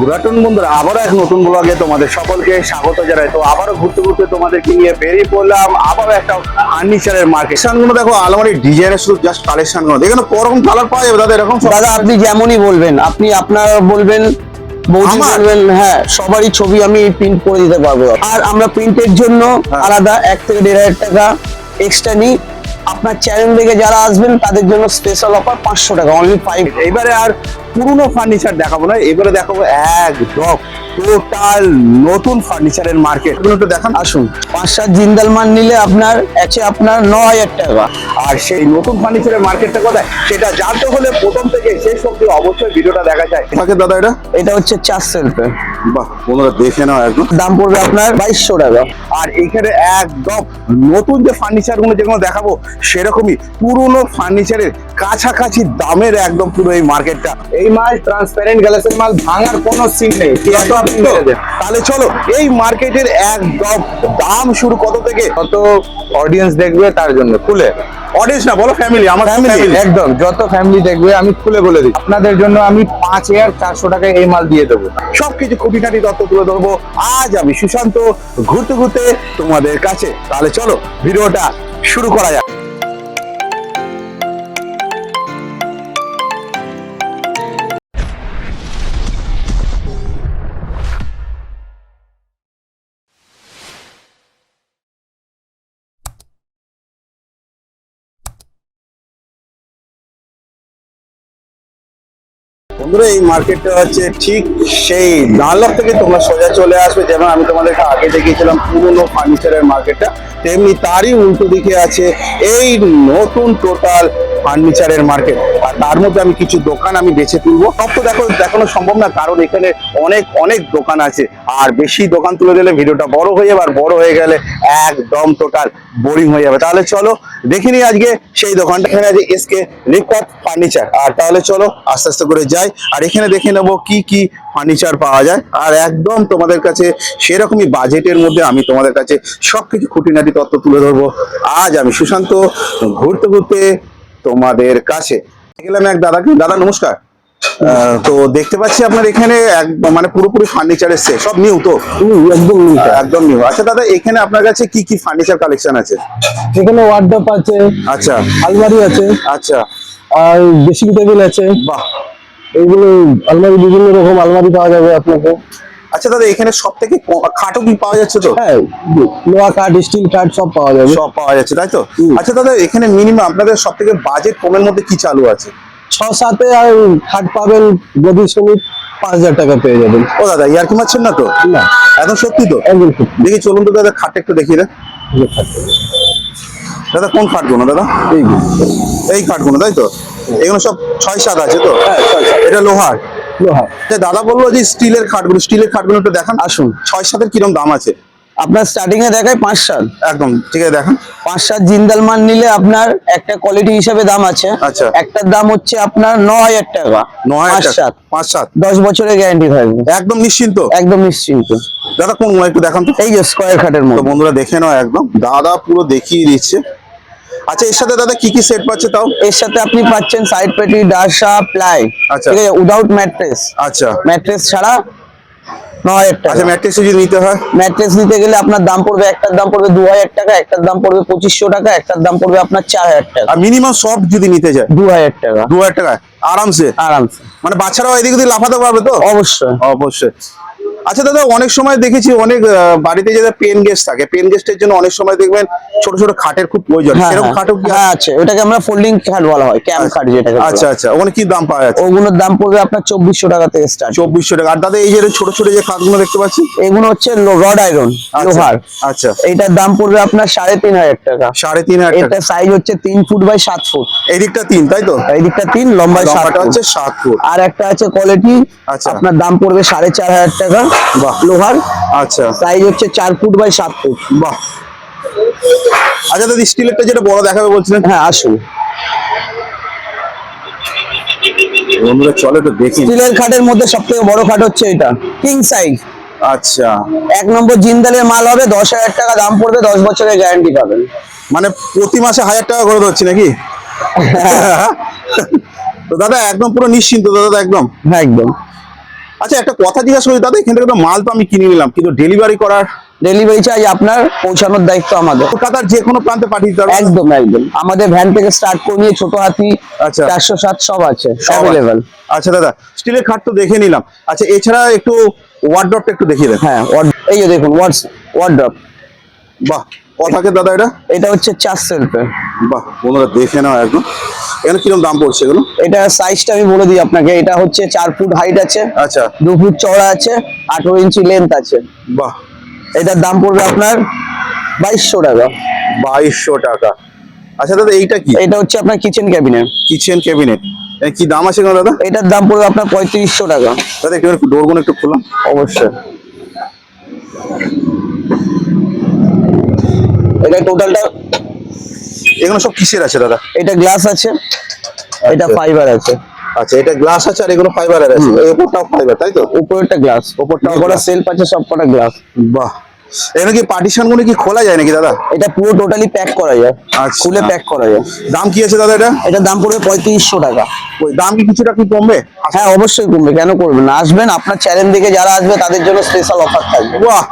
পুরাতন বন্ধুরা আবারও এক নতুন ব্লগে তোমাদের সকলকে স্বাগত জানাই। তো আবারও ঘুরতে ঘুরতে তোমাদেরকে নিয়ে বেরিয়ে পড়লাম আবারও একটা ফার্নিচারের মার্কেট। গুলো দেখো, আলমারির ডিজাইনের শুধু জাস্ট কালেকশন গুলো এখানে কোরকম কালার পাওয়া যাবে দাদা? এরকম দাদা আপনি যেমনই বলবেন, আপনি আপনার বলবেন, বৌদি বলবেন, হ্যাঁ সবারই ছবি আমি প্রিন্ট করে দিতে পারবো। আর আমরা প্রিন্টের জন্য আলাদা 1 থেকে 1.5 টাকা এক্সট্রা নিই। আপনার চ্যানেল থেকে যারা আসবেন তাদের জন্য স্পেশাল অফার 500 টাকা, অনলি 5। এবারে আর পুরনো ফার্নিচার দেখাবো না, এবারে দেখাবো একদম টোটাল নতুন ফার্নিচারের মার্কেট। একটু দেখান, আসুন। 5-7 জিন্দাল মাল নিলে আপনার 9000 টাকা। আর সেই নতুন ফার্নিচারের মার্কেটটা কোথায় সেটা জানতে হলে প্রথম থেকে শেষ অবধি অবশ্যই ভিডিওটা দেখা যায়। দাদা এটা হচ্ছে 4 সেলফের। বাহ, বন্ধুরা দেখে নাও, একদম দাম পড়বে আপনার 2200 টাকা। আর এখানে একদম নতুন যে ফার্নিচার গুলো যেগুলো দেখাবো সেরকমই পুরনো ফার্নিচারের কাছাকাছি দামের একদম পুরো এই মার্কেটটা। এই মাল ট্রান্সপারেন্ট গ্লাসের মাল, ভাঙার কোনো সিন নেই। তাহলে চলো এই মার্কেটের একদম দাম শুরু কত থেকে? যত অডিয়েন্স দেখবে তার জন্য খুলে, অডিয়েন্স না বলো, ফ্যামিলি, আমার ফ্যামিলি একদম যত ফ্যামিলি দেখবে আমি খুলে বলে দিই, আপনাদের জন্য আমি 5400 টাকায় এই মাল দিয়ে দেবো। সবকিছু খুঁটিনাটি তথ্য তুলে ধরবো আজ আমি সুশান্ত ঘুরতে ঘুরতে তোমাদের কাছে। তাহলে চলো ভিডিওটা শুরু করা যাক। বন্ধুরা এই মার্কেটটা হচ্ছে ঠিক সেই ডানলপ থেকে তোমরা সোজা চলে আসবে। যেমন আমি তোমাদেরকে আগে দেখিয়েছিলাম পুরনো ফার্নিচারের মার্কেটটা, তেমনি তারই উল্টো দিকে আছে এই নতুন টোটাল ফার্নিচারের মার্কেট। আর তার মধ্যে আমি কিছু দোকান আমি বেছে তুলবো। সব তো দেখানো সম্ভব না, কারণ এখানে অনেক অনেক দোকান আছে। আর বেশি দোকান তুলে দিলে ভিডিওটা বড় হয়ে যাবে, আর বড় হয়ে গেলে একদম টোটাল বোরিং হয়ে যাবে। তাহলে চলো দেখে নিই আজকে সেই দোকানটা। এখানে আছে এসকে রিকট ফার্নিচার। আর তাহলে চলো আস্তে আস্তে করে যাই, আর এখানে দেখে নেবো কি কি ফার্নিচার পাওয়া যায়। আর একদম তোমাদের কাছে সেরকমই বাজেটের মধ্যে আমি তোমাদের কাছে সবকিছু খুঁটিনাটি তথ্য তুলে ধরবো আজ আমি সুশান্ত ঘুরতে ঘুরতে তোমাদের কাছে। গেলাম এক দাদাকে। দাদা নমস্কার। তো দেখতে পাচ্ছি আপনার এখানে মানে পুরোপুরি ফার্নিচারের সেট, সব নিউ তো? একদম একদম নিউ। আচ্ছা দাদা, এখানে আপনার কাছে কি কি ফার্নিচার কালেকশন আছে? এখানে ওয়ার্ডরোব আছে, আচ্ছা, আলমারি আছে, আচ্ছা, আর ড্রেসিং টেবিল আছে। বাহ, এইগুলো আলমারি, বিভিন্ন রকম আলমারি পাওয়া যাবে আপনাকে। আচ্ছা দাদা, এখানে সব থেকে খাটো কি পাওয়া যাচ্ছে তো? হ্যাঁ, লোহা কাঠ, স্টিল কাঠ সব পাওয়া যাবে। সব পাওয়া যাচ্ছে তাই তো? আচ্ছা দাদা, এখানে মিনিমাম আপনাদের সব থেকে বাজেট কমের মধ্যে কি চালু আছে? 6-7 আর খাট পাবেন গদি সমেত 5000 টাকা পেয়ে যাবেন। ও দাদা, ইয়ার কি মারছেন না তো? না, একদম সত্যি তো? একদম ঠিক। দেখি চলুন তো দাদা, খাটটা একটু দেখিয়ে দেন। দাদা কোন খাটগুলো দাদা? এই খাটগুলো তাই তো? এগুলো সব 6-7 আছে তো? এটা লোহার? লোহা। দাদা বললো যে স্টিলের খাটগুলো একটু দেখান। আসুন, 6-7 কিরকম দাম আছে? আপনার স্টার্টিং এ দেখায় 5-7। একদম ঠিক আছে, দেখান। 5-7 জিন্দাল মাল নিলে আপনার একটা কোয়ালিটি হিসেবে দাম আছে। আচ্ছা, একটার দাম হচ্ছে আপনার 9000 টাকা। 9000 টাকা, 5-7 10 বছরের গ্যারান্টি থাকবে, একদম নিশ্চিন্ত? একদম নিশ্চিন্ত। দাদা কোনগুলো একটু দেখান তো। এই যে স্কয়ার খাটের তো মধ্যে। বন্ধুরা দেখে নাও, একদম দাদা পুরো দেখিয়ে দিচ্ছে। আচ্ছা, এর সাথে দাদা কি কি সেট পাচ্ছে তাও? এর সাথে আপনি পাচ্ছেন সাইড পেটি, ডাসা, প্লাই। আচ্ছা, ঠিক আছে, উইদাউট ম্যাট্রেস। আচ্ছা, ম্যাট্রেস ছাড়া 9000 টাকা। আচ্ছা, ম্যাট্রেস যদি নিতে হয়? ম্যাট্রেস নিতে গেলে আপনার দাম পড়বে, একটার দাম পড়বে 2000 টাকা, একটার দাম পড়বে 2500 টাকা, একটার দাম পড়বে আপনার 4000 টাকা। আর মিনিমাম সফট যদি নিতে যায় 2000 টাকা। 2000 টাকা আরামসে? আরামসে, মানে বাচ্চারাও এদিক ওদিক লাফাতে পারবে তো? অবশ্যই অবশ্যই। আচ্ছা দাদা, অনেক সময় দেখেছি অনেক বাড়িতে যে পেন গেস্ট থাকে, পেন গেস্টের জন্য অনেক সময় দেখবেন ছোট ছোট খাটের খুব প্রয়োজন। সেরকম খাটও কি? হ্যাঁ আছে, ওটাকে আমরা ফোল্ডিং খাট বলা হয়, ক্যাম্প খাট যেটাকে। আচ্ছা আচ্ছা, ওখানে কি দাম পাওয়া যাচ্ছে? ওগুলোর দাম পড়বে আপনার 2400 টাকা থেকে স্টার্ট। 2400 টাকা। আর দাদা এই যে ছোট ছোট যে খাটগুলো দেখতে পাচ্ছি, এগুলো হচ্ছে রড আয়রন, লোহার। আচ্ছা, এইটার দাম পড়বে আপনার 3500 টাকা। 3500 টাকা। এটা সাইজ হচ্ছে 3 ফুট বাই 7 ফুট। এই দিকটা 3 তাই তো? এই দিকটা 3, লম্বায় 7 ফুট হচ্ছে 7 ফুট। আর একটা আছে কোয়ালিটি, আচ্ছা, আপনার দাম পড়বে 4500 টাকা। বাহ, লোহার। আচ্ছা, সাইজ হচ্ছে 4 ফুট বাই 7 ফুট। বাহ। আচ্ছা দাদা, স্টিলেরটা যেটা বড় দেখাবে বলছিলেন? হ্যাঁ আসুন, বন্ধুরা চলো তো দেখি। স্টিলের খাটের মধ্যে সবথেকে বড় খাট হচ্ছে এটা, কিং সাইজ। আচ্ছা, 1 নম্বর জিন্দালের মাল হবে, 10000 টাকা দাম পড়বে, 10 বছরের গ্যারান্টি পাবেন। মানে প্রতি মাসে 1000 টাকা করে ধরছি নাকি? তো দাদা একদম পুরো নিশ্চিন্ত তো দাদা? একদম, হ্যাঁ একদম। আচ্ছা একটা কথা জিজ্ঞাসা করি দাদা, এখান থেকে তো মাল তো আমি কিনে নিলাম, কিন্তু ডেলিভারি করার ডেলিভারি চার্জ আপনার, পৌঁছানোর দায়িত্ব আমাদের। কলকাতার যে কোনো প্রান্তে পাঠিয়ে দিতে পারবেন? একদম একদম, আমাদের ভ্যান থেকে স্টার্ট করে নিয়ে ছোট হাতি আচ্ছা। 407 সব আছে, সব আছে। অ্যাভেলেবেল। আচ্ছা দাদা, স্টিলের খাট তো দেখে নিলাম। আচ্ছা এছাড়া একটু ওয়ার্ডরোবটা একটু দেখিয়ে দেন। হ্যাঁ, এই যে দেখুন ওয়ার্ডরোব, বাহ, কত থাকে দাদা এটা? এটা হচ্ছে 4 সেলফের। বাহ, বন্ধুরা দেখে নাও একদম। এখানে কিরকম দাম পড়ছে এগুলো? এটা সাইজটা আমি বলে দিই আপনাকে, এটা হচ্ছে 4 ফুট হাইট আছে, আচ্ছা 2 ফুট চওড়া আছে, 18 ইঞ্চি লেন্থ আছে। বাহ, এটার দাম পড়বে আপনার 2200 টাকা। 2200 টাকা। আচ্ছা দাদা এইটা কি? এটা হচ্ছে আপনার কিচেন ক্যাবিনেট, কিচেন ক্যাবিনেট, কি দাম আছে কেন দাদা? এটার দাম পড়বে আপনার 3500 টাকা। দাদা একটু ডোরগুলো একটু খোলা। অবশ্যই। এটা টোটালটা, এগুলো সব কিসের আছে দাদা? এটা গ্লাস আছে, এটা আচ্ছা। ফাইবার আছে। আচ্ছা এটা গ্লাস আছে আর এগুলো ফাইবারের আছে, এই উপরটাও ফাইবার তাই তো? উপরেরটা গ্লাস, উপরটাও যে কটা glass। সেলফ আছে সব কটা গ্লাস। বাহ, এখানে কি পার্টিশন গুলো কি খোলা যায় নাকি দাদা? এটা পুরো টোটালি প্যাক করা যায়, আচ্ছা। খুলে প্যাক করা যায়। দাম কি আছে দাদা এটা? এটার দাম পড়বে 3500 টাকা। ওই দাম কি কিছুটা কি কমবে? হ্যাঁ অবশ্যই কমবে, কেন করবে না, আসবেন, আপনার চ্যানেল দেখে যারা আসবে তাদের জন্য স্পেশাল অফার থাকবে। বাহ,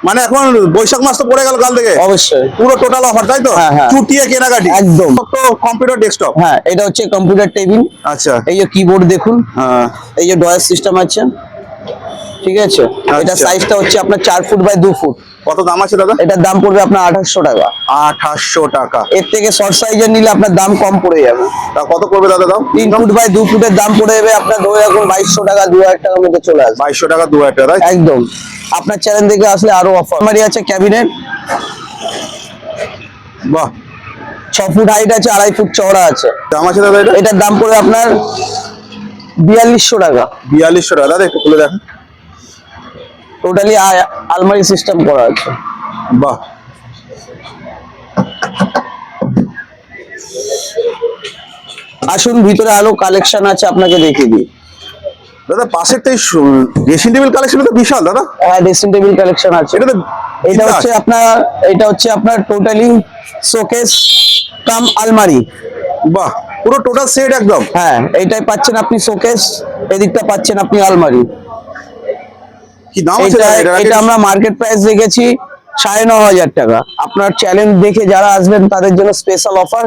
মানে এখন বৈশাখ মাস তো পড়ে গেল কাল থেকে, অবশ্যই। পুরো টোটাল অফার তাই তো? হ্যাঁ, হ্যাঁ। চুটিয়ে কেনাকাটি একদম। তো কম্পিউটার ডেস্কটপ। হ্যাঁ, এটা হচ্ছে কম্পিউটার টেবিল, আচ্ছা এই যে কিবোর্ড দেখুন, হ্যাঁ এই যে ডয়ার সিস্টেম আছে, ঠিক আছে। এটা আচ্ছা। সাইজটা হচ্ছে আপনার 4 ফুট বাই 2 ফুট। কত দাম আছে দাদা? এটার দাম পড়বে আপনার 2800 টাকা। 2800 টাকা। এর থেকে শর্ট সাইজের নিলে আপনার দাম কম পড়ে যাবে। তা কত করবে দাদা দাম? 3 ফুট বাই 2 ফুটের দাম পড়ে যাবে আপনার ধরে রাখুন 2200 টাকা, 2000 টাকার মধ্যে চলে আসবে। 2200 টাকা 2000 টাকা তাই? একদম। আপনার চ্যানেল থেকে আসলে আরো অফার। আমারই আছে ক্যাবিনেট, বাহ, 6 ফুট হাইট আছে, 2.5 ফুট চওড়া আছে। দাম আছে দাদা এটা? এটার দাম পড়বে আপনার 4200 টাকা। 4200 টাকা। দাদা একটু খুলে দেখেন। টোটালি আলমারি সিস্টেম করা আছে। বাহ, আসুন ভিতরে আলো কালেকশন আছে, আপনাকে দেখিয়ে দিই। দাদা পাশের তো ড্রেসিং টেবিল কালেকশন তো বিশাল দাদা। হ্যাঁ, ড্রেসিং টেবিল কালেকশন আছে। এটা তো এটা হচ্ছে আপনার, এটা হচ্ছে আপনার টোটালি শোকেস কাম আলমারি। বাহ, পুরো টোটাল সেট একদম। হ্যাঁ, এইটাই পাচ্ছেন আপনি শোকেস, এদিকটা পাচ্ছেন আপনি আলমারি। কি দাম আছে দাদা এটা? এটা আমরা মার্কেট প্রাইস রেখেছি 9500 টাকা। আপনার চ্যালেঞ্জ দেখে যারা আসবেন তাদের জন্য স্পেশাল অফার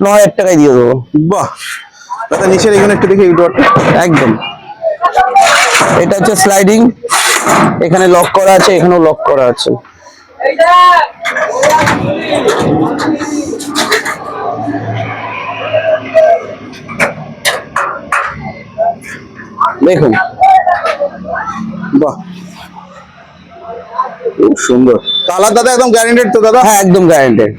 9000 টাকায় দিয়ে দেবো। বাহ, দাদা নিচের এখানে একটু দেখি এই ডোরটা। একদম। এটা হচ্ছে স্লাইডিং, এখানে লক করা আছে, এখানেও লক করা আছে। দেখুন, বাহ, খুব সুন্দর কালার দাদা, একদম গ্যারান্টেড তো দাদা? হ্যাঁ একদম গ্যারান্টেড।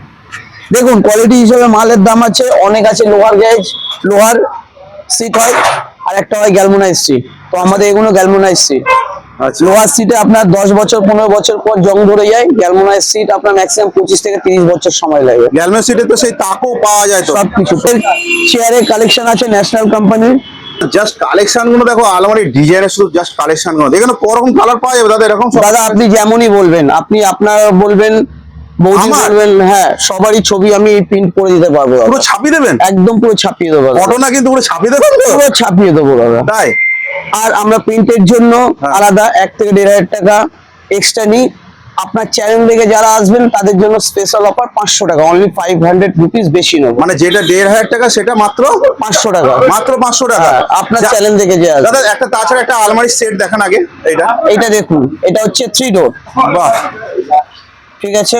দেখুন কোয়ালিটি হিসেবে মালের দাম আছে অনেক, আছে লোহার গেজ, লোহার সিট হয়, আর একটা হয় গ্যালমোনাইজ সিট। তো আমাদের এগুলো গ্যালমোনাইজ সিট। আচ্ছা লোহার সিটে আপনার 10 বছর 15 বছর পর জং ধরে যায়, গ্যালমোনাইজ সিট আপনার ম্যাক্সিমাম 25 থেকে 30 বছর সময় লাগে। গ্যালমে সিটে তো সেই তাকও পাওয়া যায় তো? সবকিছু চেয়ারের কালেকশন আছে ন্যাশনাল কোম্পানির। জাস্ট কালেকশন গুলো দেখো, আলমারি ডিজাইনের শুধু জাস্ট কালেকশন গুলো এখানে করকম কালার পাওয়া যাবে দাদা এরকম সব? দাদা আপনি যেমনই বলবেন, আপনি আপনার বলবেন, বৌদি আমার? বলবেন, হ্যাঁ সবারই ছবি আমি প্রিন্ট করে দিতে পারবো দাদা। পুরো ছাপিয়ে দেবেন? একদম পুরো ছাপিয়ে দেবো দাদা। ঘটনা কিন্তু পুরো ছাপিয়ে দেবেন তো? পুরো ছাপিয়ে দেবো দাদা। তাই? আর আমরা প্রিন্টের জন্য হ্যাঁ। আলাদা 1 থেকে 1500 টাকা এক্সট্রা নিই। আপনার চ্যানেল থেকে যারা আসবেন তাদের জন্য স্পেশাল অফার 500 টাকা, অনলি 500 রুপিস বেশি নেবো। মানে যেটা 1500 টাকা সেটা মাত্র 500 টাকা। মাত্র 500 টাকা? হ্যাঁ, আপনার যা- চ্যানেল থেকে যে আসবে। দাদা একটা তাছাড়া একটা আলমারির সেট দেখান আগে এইটা। এটা দেখুন, এটা হচ্ছে 3 ডোর, বাহ, ঠিক আছে,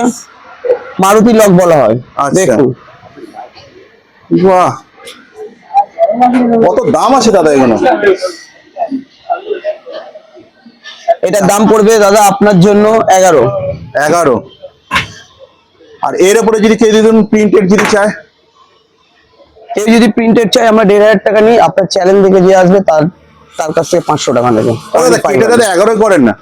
মারুতি লক বলা হয়। আচ্ছা। দেখুন বাহ, কত দাম আছে দাদা এগুলো? এটার দাম পড়বে দাদা আপনার জন্য 11। 11। আর এর উপরে যদি কেউ যদি প্রিন্টেড যদি চায়? কেউ যদি প্রিন্টেড চাই আমরা 1500 টাকা নিই। আপনার চ্যানেল থেকে যে আসবে তার কাছ থেকে 500 টাকা নেবেন। দাদা কেটে দাদা 11 করেন না?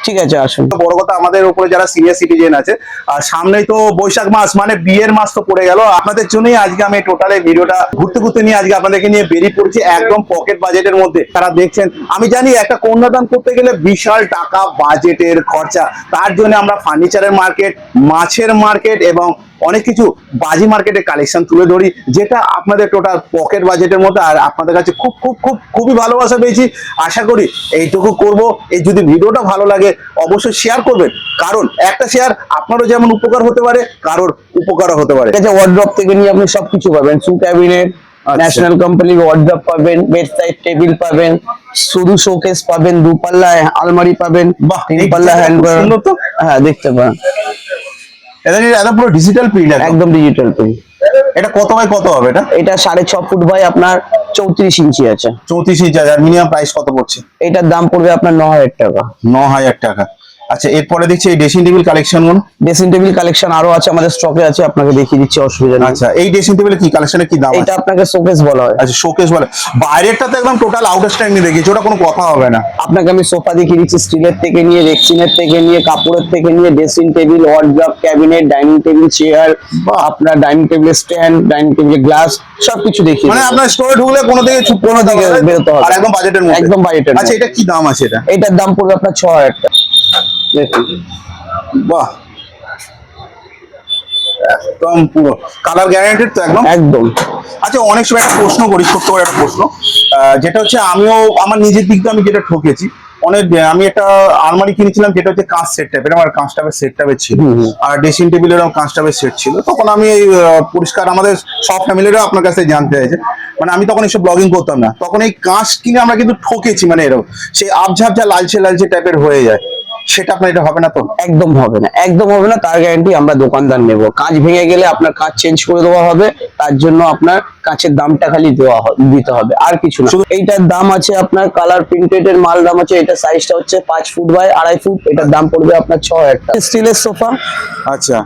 ঠিক আছে, আসুন। বড় কথা আমাদের উপরে যারা সিনিয়র সিটিজেন আছে, আর সামনেই তো বৈশাখ মাস, মানে বিয়ের মাস তো পড়ে গেল। আপনাদের জন্যই আজকে আমি টোটাল এই ভিডিওটা ঘুরতে ঘুরতে নিয়ে আজকে আপনাদেরকে নিয়ে বেরিয়ে পড়েছি একদম পকেট বাজেটের মধ্যে। তারা দেখছেন, আমি জানি একটা কন্যাদান করতে গেলে বিশাল টাকা বাজেটের খরচা। তার জন্য আমরা ফার্নিচারের মার্কেট, মাছের মার্কেট এবং অনেক কিছু বাজি মার্কেটের কালেকশন তুলে ধরি, যেটা আপনাদের টোটাল পকেট বাজেটের মধ্যে। আর আপনাদের কাছে খুবই ভালোবাসা পেয়েছি। আশা করি এইটুকু করব। এই যদি ভিডিওটা ভালো লাগে অবশ্যই শেয়ার করবেন, কারণ একটা শেয়ার আপনারও যেমন উপকার হতে পারে, কারোর উপকারও হতে পারে। ঠিক আছে, ওয়ার্ড্রপ থেকে নিয়ে আপনি সবকিছু পাবেন, শু ক্যাবিনেট, ন্যাশনাল কোম্পানির ওয়ার্ড্রপ পাবেন, বেড সাইড টেবিল পাবেন, শুধু শোকেস পাবেন, দুপাল্লা আলমারি পাবেন, বাহ, তিন এই পাল্লা জায়গাটা হ্যান্ড খুব সুন্দর তো। হ্যাঁ দেখতে পারেন, এটা পুরো ডিজিটাল প্রিন্ট, একদম ডিজিটাল প্রিন্ট। এটা কত বাই কত হবে? এটা 6.5 ফুট বাই আপনার 34 ইঞ্চি আছে। 34 ইঞ্চি। আর মিনিমাম প্রাইস কত পড়ছে? এটার দাম পড়বে আপনার 9,000 টাকা। 9,000 টাকা। আচ্ছা, এরপরে দেখছি এই ড্রেসিং টেবিল কালেকশন গুলো। ড্রেসিং টেবিল কালেকশন আরো আছে আমাদের স্টকে আছে, আপনাকে দেখিয়ে দিচ্ছি, অসুবিধা নেই। আচ্ছা, এই ড্রেসিং টেবিলের কি কালেকশনের কি দাম এটা আছে? আপনাকে শোকেস বলা হয়। আচ্ছা, শোকেস বলে। বাইরেরটা তো একদম টোটাল আউটস্ট্যান্ডিং দেখিয়েছি, ওটা কোনো কথা হবে না। আপনাকে আমি সোফা দেখিয়ে দিচ্ছি, স্টিলের থেকে নিয়ে, রেক্সিনের থেকে নিয়ে, কাপড়ের থেকে নিয়ে, dressing table, wardrobe, cabinet, dining table, chair, আপনার dining table stand, dining table glass, সবকিছু দেখিয়ে মানে দিচ্ছি। আপনার স্টোরে ঢুকলে কোনো দিকে কোনো দিকে বেরোতে হবে না। আর একদম বাজেটের মধ্যে। একদম বাজেটের আচ্ছা, মধ্যে। এটা কি দাম আছে এটা? এটার দাম পড়বে আপনার 6,000 টাকা। দেখুন, বাহ, একদম পুরো কালার গ্যারান্টেড তো একদম। একদম। আচ্ছা, অনেক সময় একটা প্রশ্ন করি, ছোট্ট করে একটা প্রশ্ন, যেটা হচ্ছে আমিও আমার নিজের দিক দিয়ে আমি যেটা ঠকেছি অনেক। আমি একটা আলমারি কিনেছিলাম যেটা হচ্ছে কাঁচ সেট টাইপের, আমার কাঁচ টাইপের সেট টাইপের ছিল, আর ড্রেসিং টেবিলেরও কাঁচ টাইপের সেট ছিল। তখন আমি এই পরিষ্কার আমাদের সব ফ্যামিলিরাও আপনার কাছে জানতে চাইছে, মানে আমি তখন এইসব ব্লগিং করতাম না, তখন এই কাঁচ কিনে আমরা কিন্তু ঠকেছি, মানে এরকম সেই আবঝাবঝা লালচে টাইপের হয়ে যায়। সেটা আপনার এটা হবে না তো? একদম হবে না, একদম হবে না, তার গ্যারান্টি আমরা দোকানদার নেব। কাঁচ ভেঙে গেলে আপনার কাঁচ চেঞ্জ করে দেওয়া হবে, তার জন্য আপনার কাঁচের দামটা খালি দিতে হবে, আর কিছু না। এইটার দাম আছে আপনার কালার প্রিন্টেড এর মাল দাম আছে, এটা সাইজটা হচ্ছে 5 ফুট বাই 2.5 ফুট, এটার দাম পড়বে আপনার 6,000 টাকা। স্টিলের সোফা, আচ্ছা,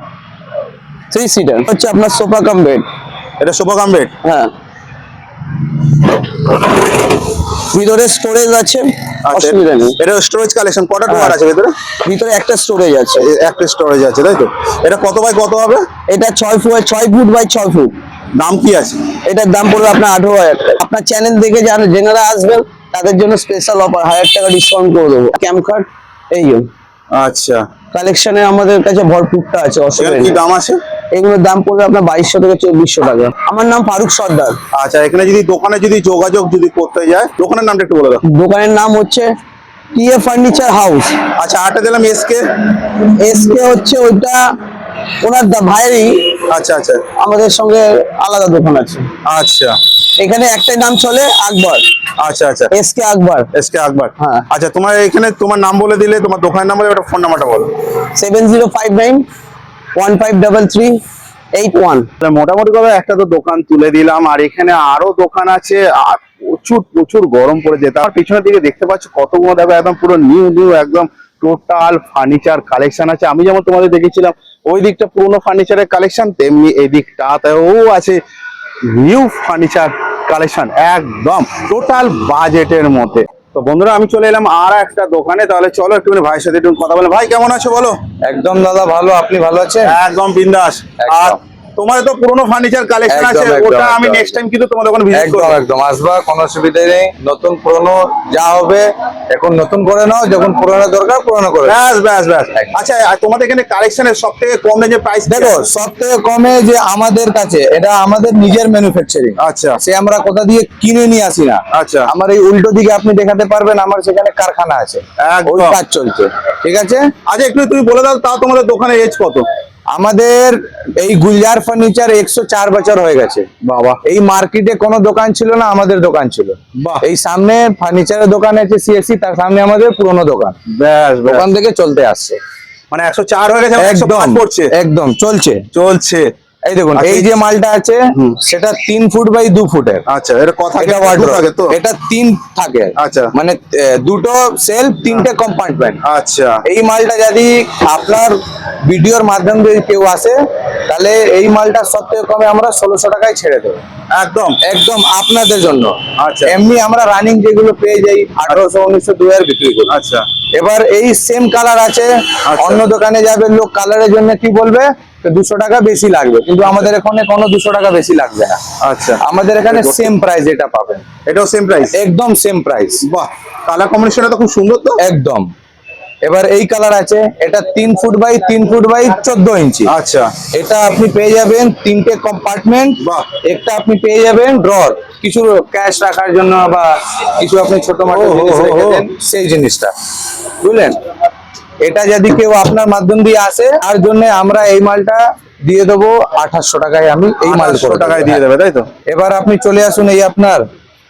3 সিটার হচ্ছে আপনার সোফা কাম বেড। এটা সোফা কাম বেড। হ্যাঁ, ভিতরে স্টোরেজ আছে, অসুবিধা নেই। এটা স্টোরেজ কালেকশন কটা ডোয়ার আছে ভিতরে? ভিতরে একটা স্টোরেজ আছে। একটা স্টোরেজ আছে, তাই তো? এটা কত বাই কত হবে? এটা 6 ফুট বাই 6 ফুট। দাম কি আছে? এটার দাম পড়বে আপনার 18,000 টাকা। আপনার চ্যানেল দেখে যারা আসবেন তাদের জন্য স্পেশাল অফার 1,000 টাকা ডিসকাউন্ট করে দেবো। ক্যাম্প কার্ড এই আচ্ছা, কালেকশনে আমাদের কাছে ভরপুরটা আছে, এর অসুবিধা কি নেই। দাম আছে? এগুলোর দাম পড়বে আপনার 2200 থেকে 2400 টাকা। আমার নাম ফারুক সর্দার। আচ্ছা, এখানে যদি দোকানে যদি যোগাযোগ যদি করতে যায়, দোকানের নামটা একটু বলে দাও। দোকানের নাম হচ্ছে টিএ ফার্নিচার হাউস। আচ্ছা, আটা দিলাম এসকে। এসকে হচ্ছে ওইটা ওনার ভাইয়েরই, আচ্ছা আচ্ছা আমাদের সঙ্গে আলাদা দোকান আছে। আচ্ছা এখানে একটাই নাম চলে, আকবর। আচ্ছা আচ্ছা এসকে আকবর। এসকে আকবর। হ্যাঁ। আচ্ছা, তোমার এখানে তোমার নাম বলে দিলে, তোমার দোকানের নাম বলে, একটা ফোন নাম্বারটা বলো। 7059153381। মোটামুটি ভাবে একটা তো দোকান তুলে দিলাম, আর এখানে আরো দোকান আছে, আর প্রচুর গরম পড়েছে। তার পিছনের দিকে দেখতে পাচ্ছ কতগুলো, দেখো একদম পুরো নিউ একদম টোটাল ফার্নিচার কালেকশন আছে। আমি যেমন তোমাদের দেখেছিলাম ওই দিকটা পুরোনো ফার্নিচারের কালেকশন, তেমনি এই দিকটাতেও আছে নিউ ফার্নিচার কালেকশন, একদম টোটাল বাজেটের মধ্যে। তো বন্ধুরা, আমি চলে এলাম আর একটা দোকানে। তাহলে চলো একটুখানি ভাইয়ের সাথে একটু কথা বলে। ভাই কেমন আছো বলো? একদম দাদা ভালো, আপনি ভালো আছেন? একদম বিন্দাস। আর তোমার তো পুরোনো ফার্নিচার কালেকশন আছে, একদম, ওটা আমি একদম। নেক্সট টাইম কিন্তু তোমার দোকানে ভিজিট একদম করব। একদম আসবা, কোনো অসুবিধা নেই। নতুন পুরনো যা হবে এখন নতুন করে নাও, যখন পুরনো দরকার পুরনো করে নাও। ব্যাস। আচ্ছা, আর তোমাদের এখানে কালেকশনের সব থেকে কম রেঞ্জে প্রাইস দেখো, সব থেকে কমে যে আমাদের কাছে, এটা আমাদের নিজের ম্যানুফ্যাকচারিং। আচ্ছা সে আমরা কোথা দিয়ে কিনে নিয়ে আসি না। আচ্ছা। আমার এই উল্টো দিকে আপনি দেখাতে পারবেন, আমার সেখানে কারখানা আছে, একদম। ওই কাজ চলছে। ঠিক আছে, আচ্ছা, একটু তুমি বলে দাও, তাও তোমাদের দোকানের এজ কত? আমাদের এই গুলজার ফার্নিচার 104 বছর হয়ে গেছে। বাবা, এই মার্কেটে কোনো দোকান ছিল না, আমাদের দোকান ছিল। বাহ। এই সামনে ফার্নিচারের দোকান আছে সিএসসি, তার সামনে আমাদের পুরনো দোকান, ব্যাস দোকান থেকে চলতে আসছে। মানে 104 হয়ে গেছে, 105 পড়ছে। একদম চলছে। এই দেখুন, আচ্ছা, এই যে মালটা আছে সেটা 3 ফুট বাই 2 ফুটের। আচ্ছা, এটা কথা এটা থাকে wardrobe। তো? এটা 3 থাকে। আচ্ছা। মানে দুটো সেলফ, 3টে কম্পার্টমেন্ট। আচ্ছা, এই মালটা যদি আপনার ভিডিওর মাধ্যমে যদি কেউ আসে, তাহলে এই মালটা সব থেকে কমে আমরা 1600 টাকায় ছেড়ে দেবো। একদম আপনাদের জন্য। আচ্ছা। এমনি আমরা রানিং যেগুলো পেয়ে যাই 1800, 1900, 2000 বিক্রি করি। আচ্ছা এবার এই সেম কালার আছে, আচ্ছা। অন্য দোকানে যাবে লোক, কালারের জন্য কি বলবে, তো 200 টাকা বেশি লাগবে, কিন্তু আমাদের এখানে কোনো 200 টাকা বেশি লাগবে না। আচ্ছা, আমাদের এখানে সেম প্রাইস এটা পাবেন, এটাও সেম প্রাইস? একদম সেম প্রাইস। বাহ, কালার কম্বিনেশনটা তো খুব সুন্দর তো। একদম এবার এই কালার আছে, এটা 3 ফুট বাই 3 ফুট বাই 14 ইঞ্চি। আচ্ছা, এটা আপনি পেয়ে যাবেন 3টে কম্পার্টমেন্ট, বাহ। একটা আপনি পেয়ে যাবেন ড্রয়ার, কিছু ক্যাশ রাখার জন্য বা কিছু আপনি ছোট মোটো ও, জিনিস ও, রেখে ও। দেন, সেই জিনিসটা, বুঝলেন? এটা যদি কেউ আপনার মাধ্যম দিয়ে আসে, তার জন্য আমরা এই মালটা দিয়ে দেবো 2800 টাকায়। আমি এই মাল 800 করে টাকায় দিয়ে দেবে, তাই তো? এবার আপনি চলে আসুন এই আপনার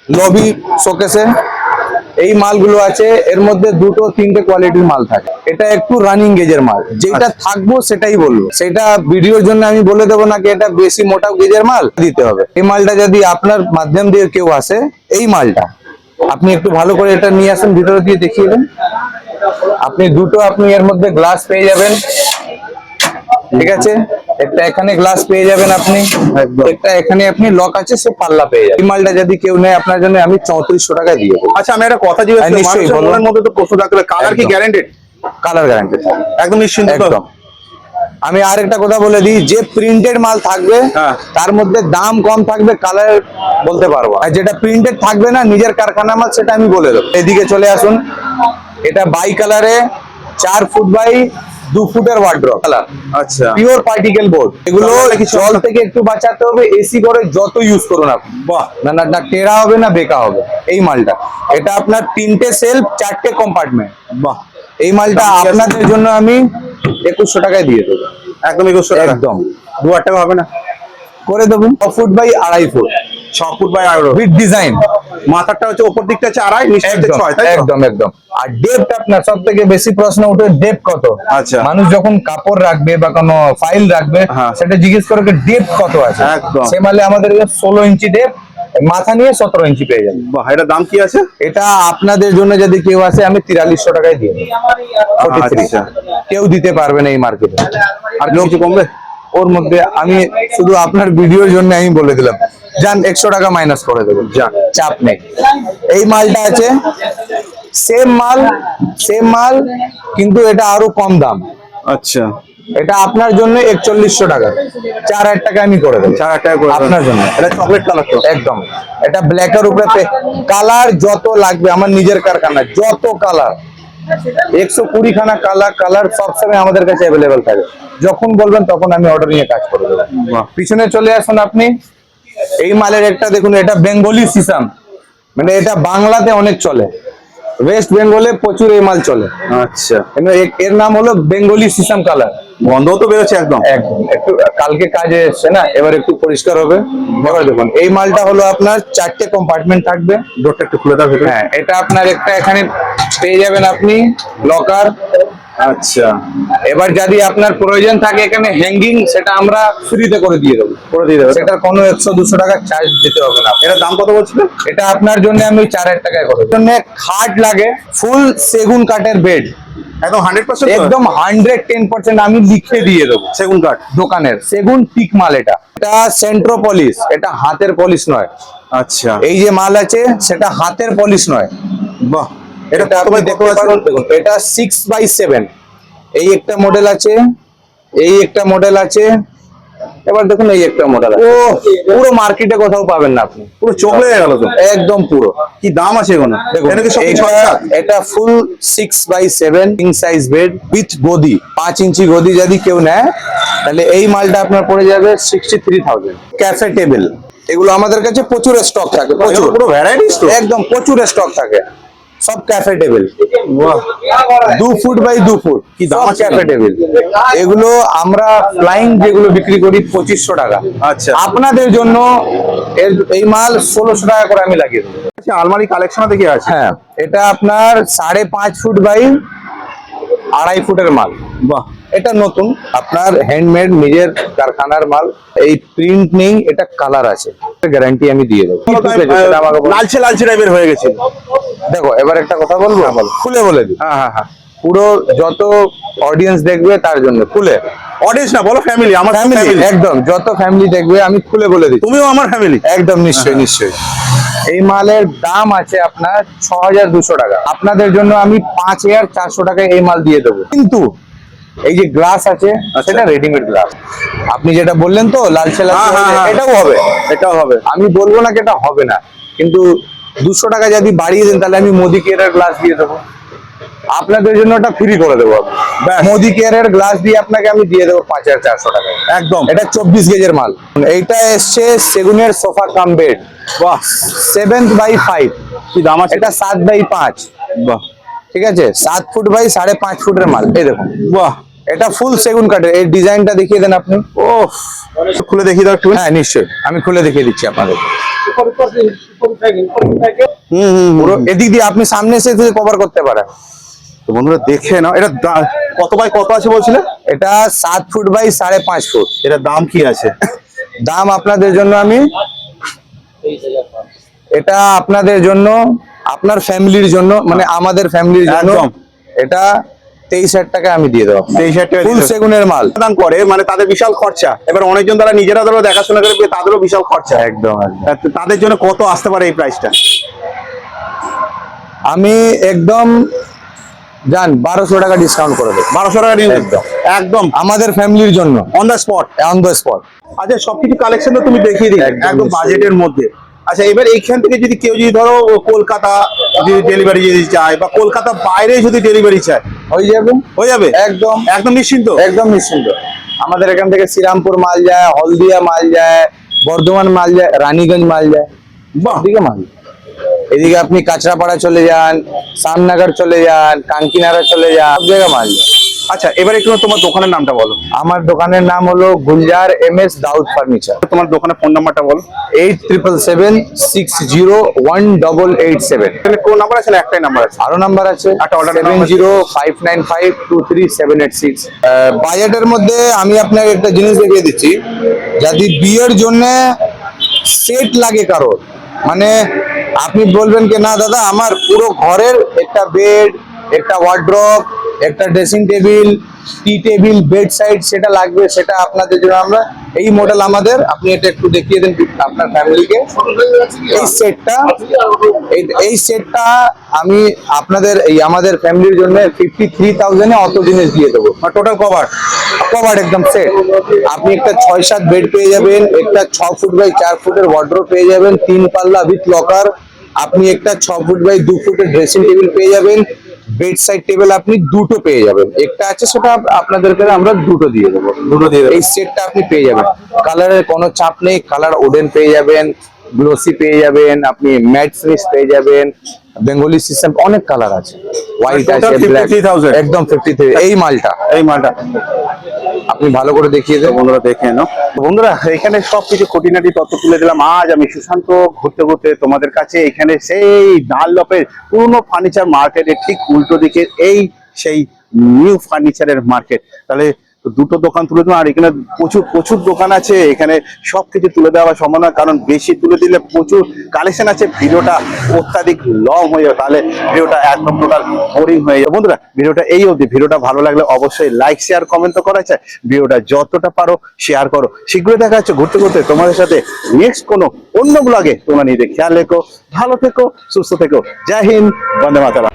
লবি শোকেসে, এই মালগুলো আছে, এর মধ্যে 2-3টে কোয়ালিটির মাল থাকে। এটা একটু রানিং গেজের মাল, যেটা থাকবো সেটাই বলবো, সেটা ভিডিওর জন্য আমি বলে দেবো নাকি এটা বেশি মোটা গেজের মাল দিতে হবে। এই মালটা যদি আপনার মাধ্যম দিয়ে কেউ আসে, এই মালটা আপনি একটু ভালো করে এটা নিয়ে আসুন, ভিতরে দিয়ে দেখিয়ে দেন। আপনি দুটো আপনি এর মধ্যে গ্লাস পেয়ে যাবেন, ঠিক আছে? একটা এখানে গ্লাস পেয়ে যাবেন আপনি, একদম। একটা এখানে আপনি লক আছে, সে পাল্লা পেয়ে যাবেন। এই মালটা যদি কেউ নেয় আপনার জন্য আমি 3400 টাকা দিয়ে দেবো। আচ্ছা, আমি একটা কথা জিজ্ঞেস হ্যাঁ, করি, নিশ্চয়ই, মানুষের বলুন। মনের মধ্যে তো প্রশ্ন থাকতে হবে, কালার কি একদম। গ্যারান্টেড? কালার গ্যারান্টি একদম নিশ্চিন্ত তো? একদম। আমি আরেকটা কথা বলে দিই, যে প্রিন্টেড মাল থাকবে হ্যাঁ। তার মধ্যে দাম কম থাকবে, কালার বলতে পারবো, আর যেটা প্রিন্টেড থাকবে না নিজের কারখানা মাল, সেটা আমি বলে দেবো। এদিকে চলে আসুন, এটা বাই কালারে 4 ফুট বাই 2 ফুটের ওয়ার্ড্রপ কালার, আচ্ছা, পিওর পার্টিকেল বোর্ড। এগুলো কালারটা কি জল থেকে একটু বাঁচাতে হবে, এসি করে যত ইউজ করুন আপনি, বাহ। না না না টেরা হবে না বেকা হবে। এই মালটা, এটা আপনার 3টে সেলফ 4টে কম্পার্টমেন্ট। বাহ, এই মালটা দাম কি আছে? আপনাদের জন্য আমি 2100 টাকায় দিয়ে দেবো। একদম 2100 টাকা? একদম 2000 টাকা হবে না? করে দেবো। 6 foot by 2.5 foot 6 foot by 18, with design. মাথাটা হচ্ছে ওপর দিকটা হচ্ছে 2.5, নিচে হচ্ছে একদম 6, তাই তো? একদম একদম। আর ডেপথ আপনার সব থেকে বেশি প্রশ্ন উঠে, ডেপথ কত? আচ্ছা। মানুষ যখন কাপড় রাখবে বা কোনো ফাইল রাখবে, হ্যাঁ। সেটা জিজ্ঞেস করে ডেপথ কত আছে। একদম। সে মালে আমাদের 16 ইঞ্চি ডেপথ, মাথা নিয়ে 17 ইঞ্চি পেয়ে যাবেন। বাহ, এটা দাম কি আছে? এটা আপনাদের জন্য যদি কেউ আসে, আমি 4300 টাকায় দিয়ে দেবো। 43 আচ্ছা। কেউ দিতে পারবে না এই মার্কেটে। আর কিছু কমবে? ওর মধ্যে আমি শুধু আপনার ভিডিওর জন্য আমি বলে দিলাম, যান 100 টাকা মাইনাস করে দেবো, যান, চাপ নেই। এই মালটা আছে, সেম মাল কিন্তু এটা আরো কম দাম। আচ্ছা, এটা আপনার জন্য 4100 টাকা, 4000 টাকা আমি করে দেবো 4000 টাকা করে দেবেন। আপনার জন্য। এটা চকলেট কালার তো? একদম। এটা ব্ল্যাকের উপরে কালার যত লাগবে, আমার নিজের কারখানা, যত কালার 120 খানা কালার সবসময় আমাদের কাছে অ্যাভেলেবেল থাকে। যখন বলবেন তখন আমি অর্ডার নিয়ে কাজ করে দেবো। বাহ। পিছনে চলে আসুন আপনি, এই মালের একটা দেখুন, এটা বেঙ্গলি সিসাম, মানে এটা বাংলাতে অনেক চলে, ওয়েস্ট বেঙ্গলে প্রচুর এই মাল চলে। আচ্ছা, এর নাম হলো বেঙ্গলি সিসাম কালার। গন্ধও তো বেরোচ্ছে একদম। একদম, একটু কালকে কাজে এসছে না, এবার একটু পরিষ্কার হবে। এবার দেখুন, এই মালটা হলো আপনার 4টে কম্পার্টমেন্ট থাকবে। ডোরটা একটু খুলে দাও ভেতরে। হ্যাঁ, এটা আপনার একটা এখানে পেয়ে যাবেন আপনি লকার। আচ্ছা, এবার যদি আপনার প্রয়োজন থাকে এখানে হ্যাঙ্গিং, সেটা আমরা ফ্রিতে করে দিয়ে দেবো। করে দিয়ে দেবে? সেটার কোনো 100-200 টাকা চার্জ দিতে হবে না। এটার দাম কত বলছিলেন? এটা আপনার জন্য আমি 4000 টাকায় করে দেবো। জন্য খাট লাগে, ফুল সেগুন কাঠের বেড, একদম 100%? একদম 110% আমি লিখে দিয়ে দেবো। সেগুন কাঠ? দোকানের সেগুন টিক মাল। এটা সেন্ট্রো পলিশ, এটা হাতের পলিশ নয়। আচ্ছা, এই যে মাল আছে সেটা হাতের পলিশ নয়। বাহ। এটা এটা কত আপনি বাই দেখতে কত আছে? পারেন, দেখুন এটা 6x7। এই একটা মডেল আছে, এই একটা মডেল আছে, এবার দেখুন এই একটা মডেল আছে। পুরো মার্কেটে কোথাও পাবেন না আপনি, পুরো চোখ লেগে গেল তো। একদম পুরো। কি দাম আছে এগুলো? দেখুন এটা কি সব কিছু এটা- আছে? এটা ফুল 6x7 king size bed with গদি, 5 ইঞ্চি গদি যদি কেউ নেয়, তাহলে এই মালটা আপনার পড়ে যাবে 63,000। ক্যাফে টেবিল, এগুলো আমাদের কাছে প্রচুর স্টক থাকে, প্রচুর, পুরো ভ্যারাইটিস তো? একদম প্রচুর স্টক থাকে। সব ক্যাফে টেবিল, বাহ, 2 ফুট বাই 2 ফুট, কি দাম আছে? Cafe table. এগুলো আমরা ফ্লাইং যেগুলো বিক্রি করি 2500 টাকা। আচ্ছা। আপনাদের জন্য এই মাল 1600 টাকা করে আমি লাগিয়ে দেবো। আচ্ছা, আলমারি কালেকশন দেখে আছে। হ্যাঁ, এটা আপনার 5.5 ফুট বাই 2.5 ফুটের মাল। বাহ, এটা নতুন, আপনার হ্যান্ডমেড, নিজের কারখানার মাল। এই প্রিন্ট নেই, এটা কালার আছে, গ্যারান্টি আমি দিয়ে দেবো। সেটা আমাকে বলো। লালচে লালচে টাইপের হয়ে গেছে। দেখো, এবার একটা কথা বলবো, খুলে বলে দিই। হ্যাঁ হ্যাঁ হ্যাঁ। পুরো যত অডিয়েন্স দেখবে তার জন্য খুলে, অডিয়েন্স না, বলো ফ্যামিলি, আমার ফ্যামিলি, ফ্যামিলি। একদম যত ফ্যামিলি দেখবে আমি খুলে বলে দিচ্ছি। তুমিও আমার ফ্যামিলি। একদম নিশ্চয়ই নিশ্চয়ই। এই মালের দাম আছে আপনার 6200 টাকা। আপনাদের জন্য আমি 5400 টাকায় এই মাল দিয়ে দেবো। কিন্তু এই যে গ্লাস আছে, সেটা রেডিমেড গ্লাস। আপনি যেটা বললেন তো লালচে লালচে, হ্যাঁ, হ্যাঁ, হ্যাঁ। এটাও হবে, এটাও হবে। আমি বলবো না কি এটা হবে না, কিন্তু 200 টাকা যদি বাড়িয়ে দেন তাহলে আমি মোদি কেয়ারের গ্লাস দিয়ে দেবো। আপনাদের জন্য ওটা ফ্রি করে দেবো। ব্যাস। মোদি কেয়ারের গ্লাস দিয়ে আপনাকে আমি দিয়ে দেবো 5400 টাকা। একদম। এটা 24 গেজের মাল। এইটা এসছে সেগুনের সোফা কাম বেড, বাহ 7x5। কি দাম আছে? এটা 7x5। বাহ ঠিক আছে, 7 ফুট বাই 5.5 ফুটের মাল। এই দেখুন, বাহ, এটা ফুল সেগুন কাঠের। এই ডিজাইনটা দেখিয়ে দেন আপনি। ও খুলে দেখিয়ে দাও একটু। হ্যাঁ নিশ্চয়ই, আমি খুলে দেখিয়ে দিচ্ছি আপনাদের। পুরো এদিক দিয়ে আপনি সামনে এসে কভার করতে পারেন। তো বন্ধুরা দেখে নাও, এটা কত বাই কত আছে বলছিলে? এটা 7 ফুট বাই 5.5 ফুট। এটা দাম কি আছে? দাম আপনাদের জন্য আমি, এটা আপনাদের জন্য, আপনার ফ্যামিলির জন্য, মানে আমাদের ফ্যামিলির জন্য একদম। এটা 23,000 টাকা আমি দিয়ে দেবো। 23,000 টাকা ফুল সেগুনের মাল। দাম করে মানে তাদের বিশাল খরচা, এবার অনেকজন তারা নিজেরা ধরো দেখাশোনা করে তাদেরও বিশাল খরচা। একদম একদম। তাদের জন্য কত আসতে পারে এই প্রাইসটা? আমি একদম জান 1200 টাকা ডিসকাউন্ট করে দেবো। 1200 টাকা নিয়ে একদম। একদম আমাদের ফ্যামিলির জন্য on the spot. On the spot. আচ্ছা সবকিছু কালেকশন তো তুমি দেখিয়ে দিলে একদম একদম নিশ্চয়ই। বাজেটের মধ্যে। আচ্ছা এবার এইখান থেকে যদি কেউ যদি ধরো কলকাতা যদি ডেলিভারি যদি চায় বা কলকাতা বাইরে যদি ডেলিভারি চায় হয়ে যাবে, হয়ে যাবে? একদম একদম নিশ্চিন্ত। একদম নিশ্চিন্ত। আমাদের এখান থেকে শ্রীরামপুর মাল যায়, হলদিয়া মাল যায়, বর্ধমান মাল যায়, রানীগঞ্জ মাল যায়, বাহ। দিকে মাল। এদিকে আপনি কাঁচরাপাড়া চলে যান, শ্যামনগর চলে যান, কাঙ্কিনাড়া চলে যান, সব জায়গায় মাল যায়। আচ্ছা এবার একটু তোমার দোকানের নামটা বলো। আমার দোকানের নাম হলো গুলজার MS দাউদ ফার্নিচার। তোমার দোকানের ফোন নাম্বারটা বলো। 8777608887। এখানে কোন নাম্বার আছে না একটাই নাম্বার আছে? আরো নাম্বার আছে, একটা order number। 7059523786। বাজেটের মধ্যে আমি আপনাকে একটা জিনিস দেখিয়ে দিচ্ছি। যদি বিয়ের জন্য সেট লাগে কারোর, মানে আপনি বলবেন কি না দাদা আমার পুরো ঘরের একটা বেড, একটা ওয়ার্ড্রপ, একটা ড্রেসিং টেবিল, টি টেবিল, বেড সাইড সেটা লাগবে, সেটা আপনাদের জন্য আমরা এই মডেল আমাদের, আপনি এটা একটু দেখিয়ে দেন আপনার ফ্যামিলিকে। এই সেটটা আমি আপনাদের এই আমাদের ফ্যামিলির জন্য 53,000 অত জিনিস দিয়ে দেবো। টোটাল কভার কভার একদম সেট। আপনি একটা 6-7 বেড পেয়ে যাবেন, একটা 6 ফুট বাই 4 ফুটের ওয়ার্ড্রপ পেয়ে যাবেন, 3 পাল্লা উইথ লকার। আপনি একটা 6 ফুট বাই 2 ফুটের ড্রেসিং টেবিল পেয়ে যাবেন, বেড সাইড টেবিল আপনি দুটো পেয়ে যাবেন। একটা আছে সেটা আপনাদেরকে আমরা দুটো দিয়ে দেবো। এই সেটটা আপনি পেয়ে যাবেন। কালারের কোনো চাপ নেই, কালার ওডেন পেয়ে যাবেন, গ্লোসি পেয়ে যাবেন, আপনি ম্যাট ফিনিশ পেয়ে যাবেন, বেঙ্গলি সিস্টেম, অনেক কালার আছে, হোয়াইট Total আছে, ব্ল্যাক, 53,000 একদম 53। এই মালটা এই মালটা আপনি ভালো করে দেখিয়ে দেন। বন্ধুরা দেখে নাও। তো বন্ধুরা এখানে সবকিছু খুঁটিনাটি তথ্য তুলে দিলাম। আজ আমি সুশান্ত ঘুরতে ঘুরতে তোমাদের কাছে এখানে সেই ডানলপের পুরনো ফার্নিচার মার্কেটের ঠিক উল্টো দিকে এই সেই নিউ ফার্নিচারের মার্কেট। তাহলে দুটো দোকান তুলে দিলাম, আর এখানে প্রচুর প্রচুর দোকান আছে। এখানে সবকিছু তুলে দেওয়া সম্ভব না, কারণ বেশি তুলে দিলে প্রচুর কালেকশন আছে, ভিডিওটা অত্যাধিক লং হয়ে যাবে, তাহলে ভিডিওটা একদম টোটাল বোরিং হয়ে যাবে। বন্ধুরা ভিডিওটা এই অবধি। ভিডিওটা ভালো লাগলে অবশ্যই লাইক শেয়ার কমেন্ট তো করা চাই। ভিডিওটা যতটা পারো শেয়ার করো। শীঘ্রই দেখা যাচ্ছে ঘুরতে ঘুরতে তোমাদের সাথে নেক্সট কোনো অন্য ব্লগে। তোমরা নিজে খেয়াল রেখো, ভালো থেকো, সুস্থ থেকো। জয় হিন্দ, বন্দে মাতরম।